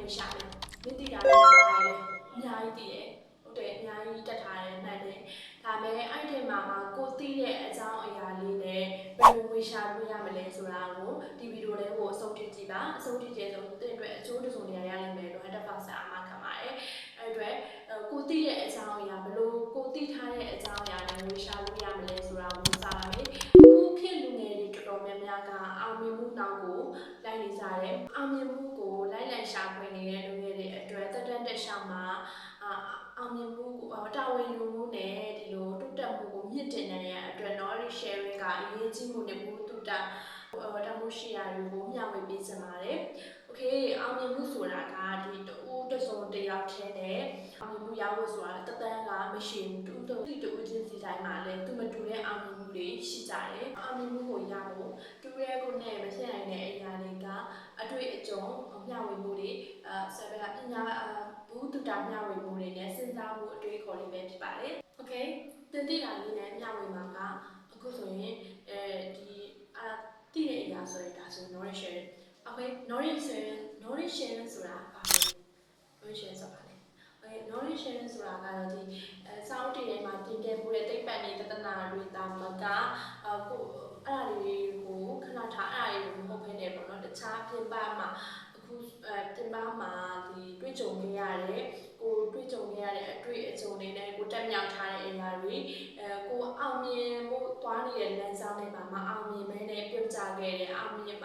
ဝင်ရှာတယ်မိတိတာလည်းပါတယ်အများကြီးတည်တယ်ဟုတ်တယ်အများကြီးတက်ထားတယ်မှန်တယ်ဒါပေမဲ့အဲ့ဒီမှာကိုသိတဲ့အကြောင်းအရာလေးနဲ့ဘယ်လိုဝင်ရှာလို့ရမလဲဆိုတာကိုဒီဗီဒီယိုလေးကိုအဆုံးထိကြည့်ပါအဆုံးထိကျဆုံးတဲ့အတွက်အကျိုးတစုံတရာရနိုင်မယ်လို့100%အမှခံပါတယ်အဲ့အတွက်ကိုသိတဲ့အကြောင်းအရာဘယ်လိုကိုသိထားတဲ့အကြောင်းအရာနဲ့ဝင်ရှာလို့ရမလဲဆိုတာကိုစပါမယ်အခုခေတ်လူငယ်တွေတော်တော်များများကအောင်မြင်မှုနောက်ကိုလိုက်နေကြတယ်အောင်မြင်မှုကိုလိုက်ရှာဖွေနေတဲ့လူငယ်တွေအတွက်တက်တက်ရှောင်းမှာအောင်မြင်မှုတာဝန်ယူမှုနဲ့ဒီလိုတိုးတက်မှုကိုမြင့်တင်နိုင်ရတဲ့အတွက် knowledge sharing ကအရေးကြီးမှုနဲ့ဘူးတူတာတမှုရှိရာတွေကိုမျှဝေပေးစင်ပါတယ်။ Okay အောင်မြင်မှုဆိုတာကဒီတူတစုံတယောက်ချင်းနဲ့အောင်မြင်မှုရဖို့ဆိုတာတသန်းကမရှိဘူးတူချင်းစီတိုင်းမှာလည်းသူမတူတဲ့အောင်မြင်မှုတွေရှိကြတယ်။အောင်မြင်မှုကိုရဖို့တူရဲကိုနဲ့မဖြစ်နိုင်တဲ့အရာတွေကအတွေ့အကြုံမျှဝေမှုတွေဆက်ပြီးပညာဘူးတူတာမျှဝေမှုတွေနဲ့စဉ်းစားမှုအတွေ့အခေါ်တွေပဲဖြစ်ပါတယ်။ Okay တင်တိတာလေးနဲ့မျှဝေမှာကအခုဆိုရင်ဒီတည်တဲ့အရာဆိုရင်ဒါဆို knowledge sharing okay knowledge sharing ဆိုတာဘာလဲ knowledge sharing ဆိုတာလဲ okay knowledge sharing ဆိုတာကတော့ဒီစာအုပ်တွေထဲမှာတင်ပြမှုတဲ့သိပ္ပံတွေတသနာတွေတာမကကိုအဲ့ဒါတွေကိုခဏထားအဲ့ဒါတွေကိုမဟုတ်ဘဲနဲ့ပေါ့နော်တခြားပြင်ပမှာအခုပြင်ပမှာဒီတွေ့ကြုံခဲ့ရတဲ့ကိုတွေ့ကြုံခဲ့ရတဲ့အတွေ့အကြုံတွေနဲ့ကိုတက်မြောက်ထားတဲ့အရာတွေကိုအောင်မြင်ဖို့သွားနေတဲ့လမ်းကြောင်းတွေမှာမအောင်မြင်မဲနဲ့ပြုတ်ကျခဲ့တဲ့မအောင်မြင်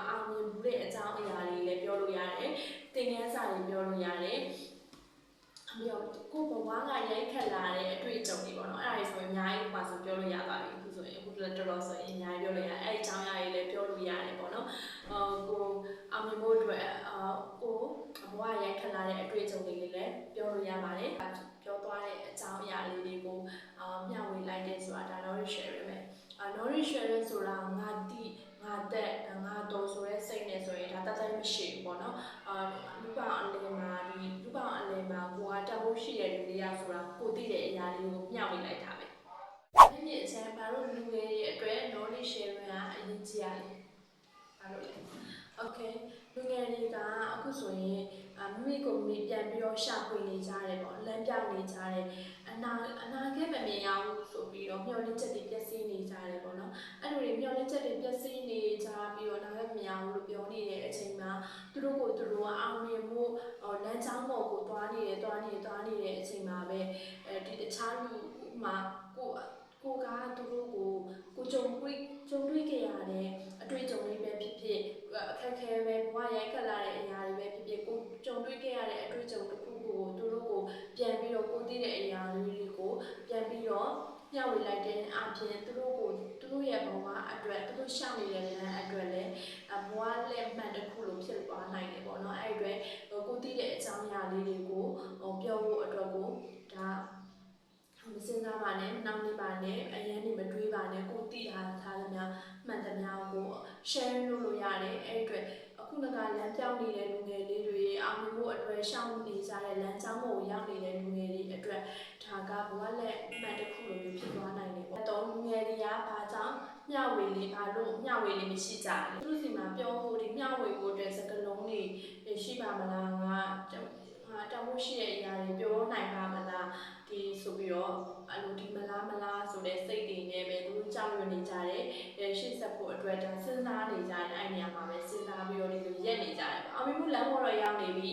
ဘူးတဲ့အကြောင်းအရာတွေလည်းပြောလို့ရတယ်သင်ခန်းစာတွေပြောလို့ရတယ်ပြီးတော့ကိုဘဝကရိုက်ခတ်လာတဲ့အတွေ့အကြုံတွေပေါ့နော်အဲ့ဒါတွေဆိုရင်အများကြီးပါဆိုပြောလို့ရပါပြီအခုဆိုရင်အခုတော်တော်ဆိုရင်အများကြီးပြောလို့ရတယ်အဲ့ဒီအကြောင်းအရာတွေလည်းပြောလို့ရတယ်ပေါ့နော်ကိုအောင်မြင်ဖို့အတွက်ကိုဘဝရိုက်ခတ်လာတဲ့အတွေ့အကြုံတွေလည်းပြောလို့ရပါတယ်ပြောသွားတဲ့အကြောင်းအရာလေးတွေကိုမျှဝေလိုက်တဲ့ဆိုတာဒါ knowledge sharing ပဲknowledge sharing ဆိုတာငါတိငါသက်ငါတော်ဆိုတဲ့စိတ်နဲ့ဆိုရင်ဒါတသက်မရှိဘူးပေါ့နော်လူပောင်အလယ်မှာကိုကတမိုးရှိတဲ့လူတွေကဆိုတာကိုသိတဲ့အရာလေးကိုမျှဝေလိုက်တာပဲဒီနေ့အချိန်ဘာလို့လူငယ်တွေအတွက် knowledge sharing ကအရေးကြီးရတယ်ဘာလို့လဲ okay လူငယ်တွေကအခုဆိုရင်မိကိုမိပြန်ပြီးတော့ရှာဖွေနေကြတယ်ပေါ့လမ်းပြောင်းနေကြတယ်အနာဂတ်မမြင်ရဘူးဆိုပြီးတော့မျှော်လင့်ချက်တွေပျက်စီးနေကြတယ်ပေါ့နော်အဲ့လိုတွေမျှော်လင့်ချက်တွေပျက်စီးနေကြပြီးတော့အနာဂတ်မမြင်ရဘူးလို့ပြောနေတဲ့အချိန်မှာသူတို့အောင်မြင်မှုလမ်းကြောင်းပေါ်ကိုသွားနေတဲ့အချိန်မှာပဲဒီတခြားလူမှာကိုကသူတို့ကိုကြုံတွေ့ခဲ့ရတဲ့အတွေ့အကြုံတွေပဲဖြစ်ဖြစ်အခက်ခဲပဲဘဝရိုက်ခတ်လာတဲ့အရာတွေပဲဖြစ်ဖြစ်ကိုကြုံတွေ့ခဲ့ရတဲ့အတွေ့အကြုံတစ်ခုကိုသူတို့ကိုပြန်ပြီးတော့ကိုသိတဲ့အရာတွေကိုပြန်ပြီးတော့မျှဝေလိုက်တဲ့အပြင်သူတို့ရဲ့ဘဝအတွက်သူတို့ရှောင်နေတဲ့လမ်းအတွက်လည်းဘဝလက်မှတ်တစ်ခုလိုဖြစ်သွားနိုင်တယ်ပေါ့နော်အဲ့အတွက်ကိုသိတဲ့အကြောင်းအရာလေးတွေကိုပြောဖို့အတွက်ကိုဒါမစင်စားပါနဲ့နှောင်းနေပါနဲ့အရင်နေမတွေးပါနဲ့ကိုသိထားသမျှမှန်သမျှကို share လုပ်လို့ရတယ်အဲ့အတွက်အခုကလမ်းပြောင်းနေတဲ့လူငယ်လေးတွေအောင်မြင်ဖို့အတွက်ရှောင်နေကြတဲ့လမ်းကြောင်းပေါ်ရောက်နေတဲ့လူငယ်တွေအတွက်ဒါကဘဝလက်မှတ်တစ်ခုလိုမျိုးဖြစ်သွားနိုင်တယ်ပေါ့။တော့လူငယ်တွေကဘာကြောင့်မျှဝေလေးဘာလို့မျှဝေလေးမရှိကြလဲ။သူတို့စီမှာပြောဖို့ဒီမျှဝေဖို့အတွက်စကားလုံးတွေရှိပါမလားငါတောင်းဖို့ရှိတဲ့အရာတွေပြောနိုင်ပါမလားဒီဆိုပြီးတော့အဲ့လိုဒီမလားဆိုတဲ့စိတ်တွေနဲ့ပဲသူတို့ကြောက်ရွံ့နေကြတယ်ရှေ့ဆက်ဖို့အတွက်ဒါစဉ်းစားနေကြတယ်အဲ့နေရာမှာပဲစဉ်းစားပြီးတော့ဒီလိုရက်နေကြတယ်ပေါ့အောင်မြင်မှုလမ်းပေါ်တော့ရောက်နေပြီ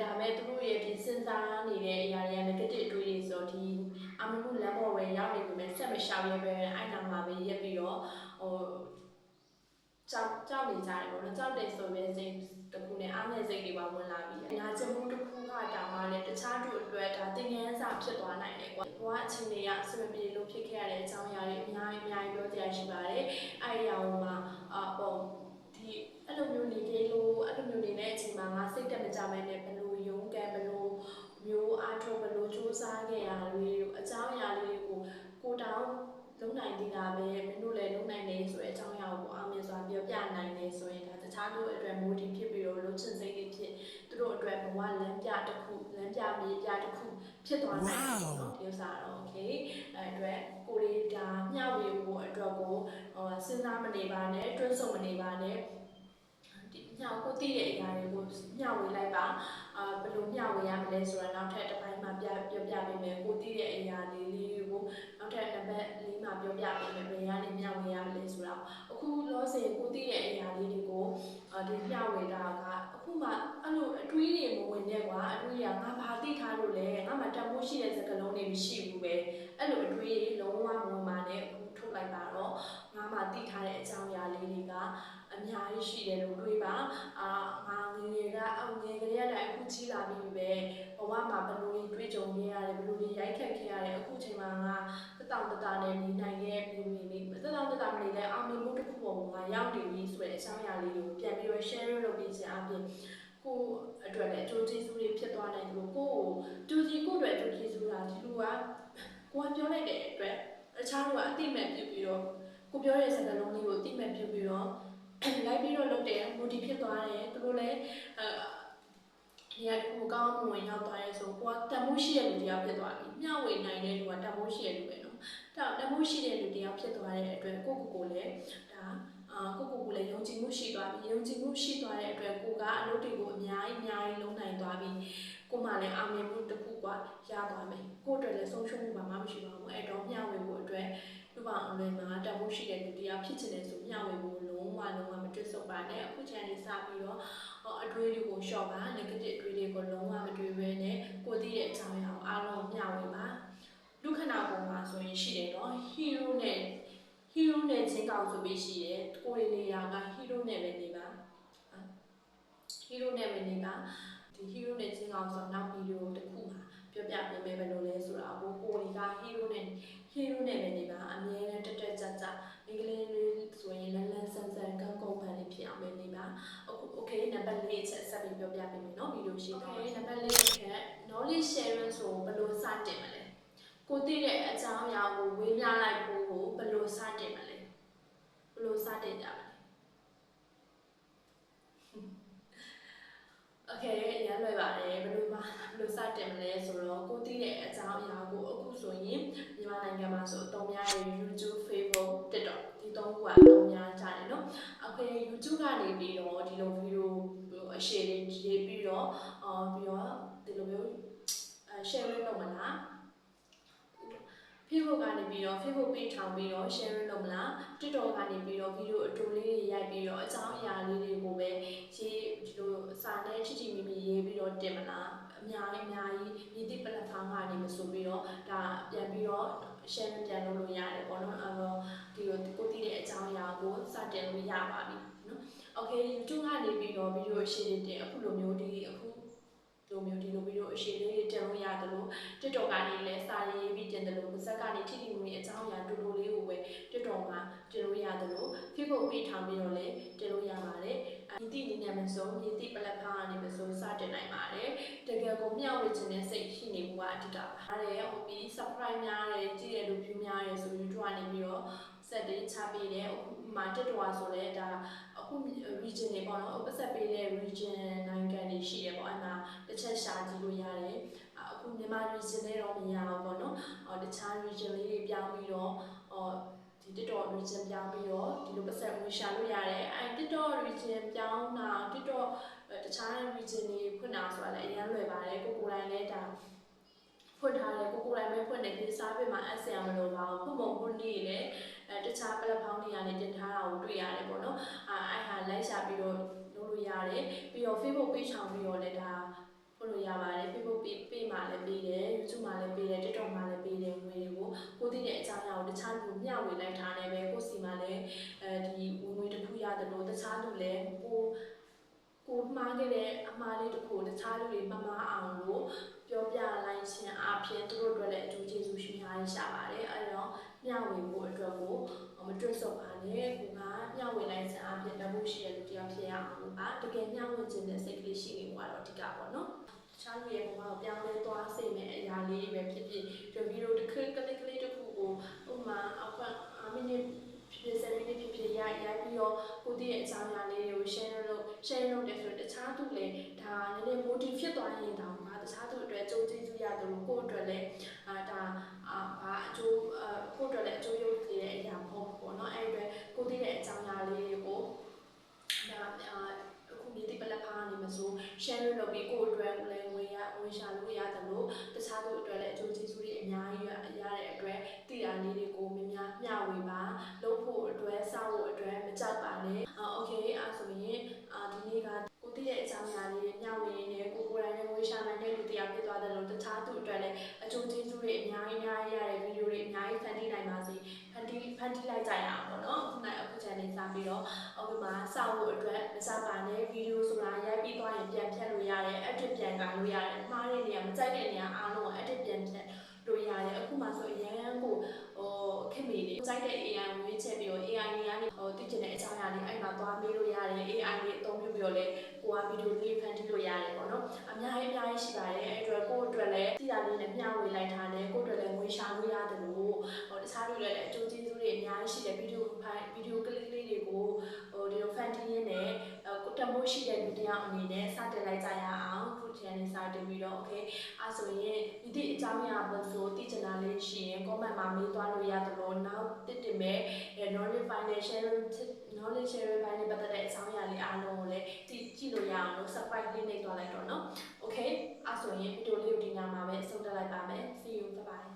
ဒါပေမဲ့သူတို့ရဲ့ဒီစဉ်းစားနေတဲ့အရာတွေက negative တွေးဆိုတော့ဒီအောင်မြင်မှုလမ်းပေါ်ပဲရောက်နေပြီမဲ့ဆက်မရှောင်ရပဲအဲ့နာမှာပဲရက်ပြီးတော့ကြောက်နေကြတယ်ပေါ့နော်ကြောက်တယ်ဆိုရင်စိတ်တခုနဲ့အားငယ်စိတ်တွေပါဝင်လာပြီးနာကျင်မှုတစ်ခုကတောင်မှလည်းတခြားတို့အတွက်ဒါသင်ခန်းစာဖြစ်သွားနိုင်တယ်ကွာဘဝအချိန်တွေကအဆွေပြေလို့ဖြစ်ခဲ့ရတဲ့အကြောင်းအရာတွေအများကြီးပြောကြရရှိပါတယ်အဲ့ဒီအရာမှာဒီအဲ့လိုမျိုးနေကြလို့အဲ့လိုမျိုးနေတဲ့အချိန်မှာငါစိတ်တက်မကြမဲနဲ့ဘလို့ရုန်းကန်ဘလို့မျိုးအားထုတ်ဘလို့စူးစမ်းခဲ့ရတွေအကြောင်းအရာလေးကိုတောင်းလုံးနိုင်သေးတာပဲမင်းတို့လည်းလုံးနိုင်နေဆိုတဲ့အကြောင်းအရာကိုအောင်မြင်စွာပြောပြနိုင်နေဆိုရင်ဒါတခြားတို့အတွက် motive ဖြစ်ပြီးတော့လုံးချင်စိတ်တွေဖြစ်သူတို့အတွက်ဘဝလမ်းပြတစ်ခုလမ်းပြမြေပြတစ်ခုဖြစ်သွားနိုင်တယ်ပေါ့နော်ဒီဥစ္စာတော့ okay အဲ့အတွက်ကိုလေးဒါမျှဝေဖို့အတွက်ကိုစဉ်းစားမနေပါနဲ့တွန်းဆုံမနေပါနဲ့ ညောင်ကိုသိတဲ့အရာတွေကိုညှောင်ဝေလိုက်ပါဘယ်လိုညှောင်ဝေရမလဲဆိုတာနောက်ထပ်တစ်ပိုင်းမှာပြောပြပေးမယ်ကိုသိတဲ့အရာလေးတွေကိုနောက်ထပ်နံပါတ်4မှာပြောပြပေးမယ်ဘယ်ကနေညှောင်ဝေရမလဲဆိုတာအခုလောဆယ်ကိုသိတဲ့အရာလေးတွေကိုဒီညှောင်ဝေတာကအခုမှအဲ့လိုအတွေးတွေမဝင်နဲ့ကွာအတွေးကငါဘာသိထားလို့လဲငါမှတန်ဖိုးရှိတဲ့စကားလုံးတွေမရှိဘူးပဲအဲ့လိုအတွေးလုံးဝမဝင်ပါနဲ့အခုထုတ်လိုက်ပါတော့ငါမှသိထားတဲ့အကြောင်းအရာလေးတွေကအများကြီးရှိတယ်လို့တွေးပါငါငယ်ကလေးကတိုင်အခုကြီးလာပြီပဲဘဝမှာဘယ်လိုတွေးကြုံခဲ့ရတယ်ဘယ်လိုတွေရိုက်ခတ်ခဲ့ရတယ်အခုချိန်မှာငါတက်တောင်တနဲ့နေနိုင်ခဲ့ပြီတက်တောင်တမနေလဲအောင်မြင်မှုတစ်ခုပေါ်မှာရောက်နေပြီဆိုတဲ့အကြောင်းအရာလေးကိုပြန်ပြီးတော့ share လုပ်ပေးခြင်းအပြင်ကိုအတွက်လည်းအကျိုးကျေးဇူးတွေဖြစ်သွားနိုင်တယ်လို့ကိုအတွက်အကျိုးကျေးဇူးတာဒီလိုကကိုကပြောလိုက်တဲ့အတွက်အခြားလူကအတိမဲ့ပြုပြီးတော့ကိုပြောတဲ့စကားလုံးလေးကိုအတိမဲ့ပြုပြီးတော့လိုက်ပြီးတော့လုပ်တယ်မိုတီဖြစ်သွားတယ်သူတို့လည်းဒီကကိုကောင်းမဝင်ရောက်သွားရဲဆိုကိုကတန်ဖိုးရှိတဲ့လူတယောက်ဖြစ်သွားပြီမျှဝေနိုင်တဲ့လူကတန်ဖိုးရှိတဲ့လူပဲနော်တန်ဖိုးရှိတဲ့လူတယောက်ဖြစ်သွားတဲ့အတွက်ကိုလည်းဒါကိုလည်းယုံကြည်မှုရှိသွားပြီယုံကြည်မှုရှိသွားတဲ့အတွက်ကိုကအလုပ်တွေကိုအများကြီးလုံးနိုင်သွားပြီကိုမှလည်းအောင်မြင်မှုတစ်ခုကရသွားမယ်ကိုအတွက်လည်းဆုံးရှုံးမှုဘာမှမရှိပါဘူးအဲ့တော့မျှဝေဖို့အတွက်လူပေါင်းအလွယ်မှာတန်ဖိုးရှိတဲ့လူတယောက်ဖြစ်ချင်တယ်ဆိုမျှဝေဖို့လုံးဝမတွေ့ဆုံပါနဲ့အခုချန်လေးစပြီးတော့အတွေးတွေကိုရှော့ပါ negative အတွေးတွေကိုလုံးဝမတွေးဘဲနဲ့ကိုသိတဲ့အကြောင်းအရာအားလုံးမျှဝေပါလူခဏပုံမှာဆိုရင်ရှိတယ်နော် hero နဲ့ချင်းကောင်ဆိုပြီးရှိတယ်ကိုယ်နေတာက hero နဲ့ပဲနေပါhero နဲ့ပဲနေပါဒီ hero နဲ့ချင်းကောင်ဆိုနောက်ဗီဒီယိုတစ်ခုမှာပြောပြပေးမယ်ဘယ်လိုလဲဆိုတာကိုယ်က hero နဲ့ပဲနေပါအမြဲတမ်းတက်ကြမိန်းကလေးလေးဆိုရင်လန်းဆန်းကန်းကုန်ပန်းလေးဖြစ်အောင်ပဲနေပါအခု okay နံပါတ်4အချက်ဆက်ပြီးပြောပြပေးမယ်နော်ဗီဒီယိုရှိတယ်နံပါတ်4အချက် knowledge sharing ဆိုဘယ်လိုစတင်မလဲကိုသိတဲ့အကြောင်းအရာကိုဝေမျှလိုက်ဖို့ကိုဘယ်လိုစတင်မလဲဘယ်လိုစတင်ကြမလဲ okay ရမ်းလွယ်ပါတယ်ဘယ်လိုစတင်မလဲဆိုတော့ကိုသိတဲ့အကြောင်းအရာကိုအခုဆိုရင်မြန်မာနိုင်ငံမှာဆိုအသုံးများတဲ့ YouTube Facebook TikTok ဒီသုံးခုကအသုံးများကြတယ်နော် okay YouTube ကနေပြီးတော့ဒီလိုဗီဒီယိုအရှည်လေးရေးပြီးတော့ပြီးတော့ဒီလိုမျိုးshare လုပ်မလား Facebook ကနေပြီးတော့ Facebook page ထောင်ပြီးတော့ share လုပ်မလား TikTok ကနေပြီးတော့ဗီဒီယိုအတူလေးတွေရိုက်ပြီးတော့အကြောင်းအရာလေးတွေကိုပဲရေးဒီလိုစာနဲ့ချီမီရေးပြီးတော့တင်မလားအများကြီးမြည်သည့် platform ကနေမဆိုပြီးတော့ဒါပြန်ပြီးတော့ share ပြန်လုပ်လို့ရတယ်ပေါ့နော်အဲ့တော့ဒီလိုကိုသိတဲ့အကြောင်းအရာကိုစတင်လို့ရပါပြီနော် okay YouTube ကနေပြီးတော့ဗီဒီယိုအရှည်တွေတင်အခုလိုမျိုးဒီလိုဗီဒီယိုအရှည်လေးတွေတင်လို့ရတယ်လို့ TikTok ကနေလည်းစာရေးပြီးတင်တယ်လို့ပါဇက်ကနေထိထိမိမိအကြောင်းအရာတူလေးကိုပဲ TikTok မှာတင်လို့ရတယ်လို့ Facebook page ထောင်ပြီးတော့လည်းတင်လို့ရပါတယ်ဒီတိအနေနဲ့မဆိုဒီတိ platform ကနေမဆိုစတင်နိုင်ပါတယ်တကယ်ကိုမျှဝေခြင်းနဲ့စိတ်ရှိနေမှုကအဓိကပါအဲ့ဟုတ်ပြီး subscribe များတယ်ကြည့်ရလို့ view များတယ်ဆို YouTube ကနေပြီးတော့ဆက်တွေချပေးတယ်အခုမှ TikTok ဆိုလဲဒါအခု region တွေပေါ့နော်ပတ်သက်ပေးတဲ့ region နိုင်ငံတွေရှိတယ်ပေါ့အဲ့မှာတစ်ချက်ရှာကြည့်လို့ရတယ်အခုမြန်မာ region နဲ့တော့မရဘူးပေါ့နော်တခြား region လေးတွေပြောင်းပြီးတော့ဒီ TikTok region ပြောင်းပြီးတော့ဒီလိုပတ်သက်ဝင်ရှာလို့ရတယ်အဲ့ TikTok region ပြောင်းတာ TikTok တခြား region တွေဖွင့်တာဆိုတာလည်းအရင်လွယ်ပါတယ်ကိုယ်တိုင်လည်းဒါဖွင့်ထားတယ်ကိုယ်တိုင်ပဲဖွင့်တယ်ဒီ service မှာ add ဆရာမလိုပါဘူးဖွင့်နေလေတခြား platform တွေကနေတင်ထားတာကိုတွေ့ရတယ်ပေါ့နော်အဲ့ဟာလိုက်ရှာပြီးတော့လုပ်လို့ရတယ်ပြီးတော့ Facebook page ထောင်ပြီးတော့လည်းဒါဖွင့်လို့ရပါတယ် Facebook page မှာလည်းပေးတယ် YouTube မှာလည်းပေးတယ် TikTok မှာလည်းပေးတယ်ငွေတွေကိုကိုသိတဲ့အကြောင်းအရာကိုတခြားလူမျှဝေလိုက်ထားနေပဲကိုစီမှာလည်းဒီငွေတစ်ခုရတယ်လို့တခြားလူလည်းကိုမှားခဲ့တဲ့အမှားလေးတစ်ခုတခြားလူတွေမမှားအောင်လို့ပြောပြလိုက်ခြင်းအပြင်သူတို့အတွက်လည်းအကျိုးကျေးဇူးရှိများရရှာပါတယ်အဲ့တော့မျှဝေဖို့အတွက်ကိုမတွန့်ဆုတ်ပါနဲ့ကိုကမျှဝေလိုက်ခြင်းအပြင်တဖို့ရှိတဲ့လူတစ်ယောက်ဖြစ်ရအောင်လို့ပါတကယ်မျှဝေခြင်းနဲ့စိတ်ကလေးရှိနေမှာတော့အဓိကပေါ့နော်တခြားလူရဲ့ဘဝကိုပြောင်းလဲသွားစေမယ့်အရာလေးတွေပဲဖြစ်ဖြစ်ဒီဗီဒီယိုတစ်ခက်ကလေးတစ်ခုကိုဥမာအမိနစ်ဖြစ်7မိနစ်ဖြစ်ရိုက်ပြီးတော့ကိုတည်းရဲ့အကြောင်းအရာလေးတွေကို share လုပ်တယ်ဆိုတော့တခြားသူလည်းဒါနည်းနည်း motive ဖြစ်သွားရင်တောင်မှတခြားသူအတွက်အကျိုးကျေးဇူးရတယ်လို့ကိုယ့်အတွက်လည်းဒါဘာအကျိုးကိုယ့်အတွက်လည်းအကျိုးရုပ်နေတဲ့အရာမဟုတ်ဘူးပေါ့နော်အဲ့အတွက်ကိုတည်းရဲ့အကြောင်းအရာလေးတွေကိုဒါအခု မြေတိပလက်ဖားနေမှာဆို share လုပ်ပြီးကိုယ့်အတွက်လည်းဝင်ရှာလို့ရတယ်လို့တခြားသူအတွက်လည်းအကျိုးကျေးဇူးတွေအများကြီးရတဲ့အတွက်တည်တာလေးတွေကိုမျှဝေပါလုပ်ဖို့အတွက်စောင့်ဖို့အတွက်မကြောက်ပါနဲ့โอเคအဲ့ဆိုရင်ဒီနေ့ကကိုတည်ရဲ့အကြောင်းအရာလေးတွေမျှဝေရင်းနဲ့ကိုယ်တိုင်လည်းဝင်ရှာနိုင်တဲ့လူတရားဖြစ်သွားတယ်လို့တခြားသူအတွက်လည်းအကျိုးကျေးဇူးတွေအများကြီးရတဲ့ဗီဒီယိုတွေအများကြီးဖန်တီးနိုင်ပါစေဖန်တီးလိုက်ကြရအောင်ပေါ့နော်အခု channel စပြီးတော့အောက်မှာစောင့်ဖို့အတွက်မစပါနဲ့ဗီဒီယိုဆိုတာရိုက်ပြီးသွားရင်ပြန်ဖြတ်လို့ရတယ် edit ပြန်ကလို့ရတယ်မှားတဲ့နေရာမကြိုက်တဲ့နေရာအားလုံး edit ပြန်ဖြတ်လို့ရတယ်အခုမှဆိုအရန်ကိုခင်မီလေးကြိုက်တဲ့ AI ကိုရွေးချယ်ပြီးတော့ AI တွေကနေသိချင်တဲ့အကြောင်းအရာလေးအဲ့မှာသွားမေးလို့ရတယ် AI တွေအသုံးပြုပြီးတော့လေကိုကဗီဒီယိုလေးဖန်တီးလို့ရတယ်ပေါ့နော်အများကြီးရှိပါတယ်အဲ့အတွက်ကိုယ့်အတွက်လည်းသိတာလေးနဲ့မျှဝေလိုက်တာနဲ့ကိုယ့်အတွက်လည်းငွေရှာလို့ရတယ်လို့တခြားလူတွေလည်းအကျိုးကျေးဇူးတွေအများကြီးရှိတယ်ဗီဒီယိုကလစ်လေးတွေကိုဒီလိုဖန်တီးရင်းနဲ့တမိုးရှိတဲ့လူတစ်ယောက်အနေနဲ့စတင်လိုက်ကြရအောင်ခု channel စတင်ပြီးတော့ okay အဲ့ဆိုရင်ဒီအကြောင်းအရာပေါ့ဆိုသိချင်တာလေးရှိရင် comment မှာမေးသွားလို့ရတယ်လို့နောက်တင်မဲ့ knowledge sharing ဘိုင်းနဲ့ပတ်သက်တဲ့အကြောင်းအရာလေးအားလုံးကိုလည်းကြည့်လို့ရအောင်လို့ subscribe လေးနှိပ်သွားလိုက်တော့เนาะ okay အဲ့ဆိုရင်ဗီဒီယိုလေးကိုဒီညမှာပဲအဆုံးသတ်လိုက်ပါမယ် see you bye bye